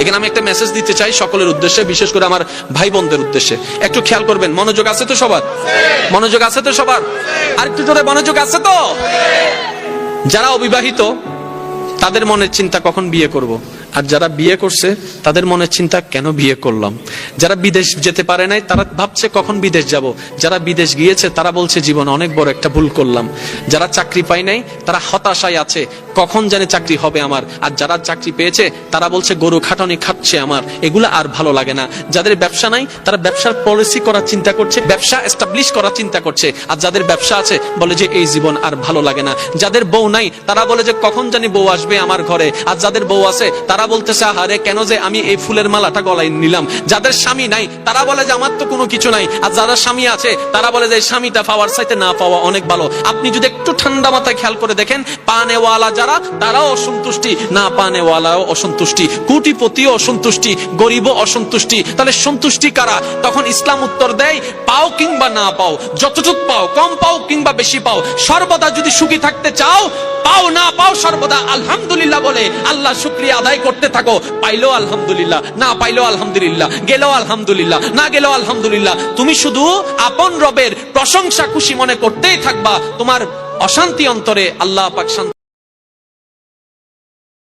এখানে আমি একটা মেসেজ দিতে চাই সকলের উদ্দেশ্যে, বিশেষ করে আমার ভাই বোনদের উদ্দেশ্যে। একটু খেয়াল করবেন, মনোযোগ আছে তো সবার? মনোযোগ আছে তো সবার? আর একটু জোরে মনোযোগ আছে তো? যারা অবিবাহিত তাদের মনের চিন্তা কখন বিয়ে করব, আর যারা বিয়ে করছে তাদের মনের চিন্তা কেন বিয়ে করলাম। যারা বিদেশ যেতে পারে নাই তারা ভাবছে কখন বিদেশ যাব, যারা বিদেশ গিয়েছে তারা বলছে জীবনে অনেক বড় একটা ভুল করলাম, যারা চাকরি পায় নাই তারা হতাশায় আছে কখন জানে চাকরি হবে আমার, আর যারা চাকরি পেয়েছে তারা বলছে গরু খাটানি খাচ্ছে আমার, এগুলো আর ভালো লাগে না। যাদের ব্যবসা নাই তারা ব্যবসার পলিসি করার চিন্তা করছে, ব্যবসা এস্টাবলিশ করার চিন্তা করছে, আর যাদের ব্যবসা আছে বলে যে এই জীবন আর ভালো লাগে না। যাদের বউ নাই তারা বলে যে কখন জানি বউ আসবে আমার ঘরে, আর যাদের বউ আছে তারা বলতেছে আহারে কেন যে আমি এই ফুলের মালাটা গলায় নিলাম। যাদের স্বামী নাই তারা বলে যে আমার তো কোনো কিছু নাই, আর যারা স্বামী আছে তারা বলে যে স্বামীটা পাওয়ার চাইতে না পাওয়া অনেক ভালো। আপনি যদি একটু ঠান্ডা মাথায় খেয়াল করে দেখেন, পানেওয়ালা যারা তারাও অসন্তুষ্টি, না পানেওয়ালাও অসন্তুষ্টি, কোটিপতিও অসন্তুষ্টি, গরিবও অসন্তুষ্টি। তাহলে সন্তুষ্টি কারা? তখন ইসলাম উত্তর দেয় পাও কিংবা না পাও, যতটুক পাও, কম পাও কিংবা বেশি পাও, সর্বদা যদি সুখী থাকতে চাও, পাও না পাও সর্বদা আলহামদুলিল্লাহ বলে আল্লাহ শুকরিয়া আদায় করতে থাকো। পাইলো আলহামদুলিল্লাহ, না পাইলো আলহামদুলিল্লাহ, গেলেও আলহামদুলিল্লাহ, না গেলেও আলহামদুলিল্লাহ। তুমি শুধু আপন রবের প্রশংসা খুশি মনে করতেই থাকবা, তোমার অশান্তি অন্তরে আল্লাহ পাক শান্তি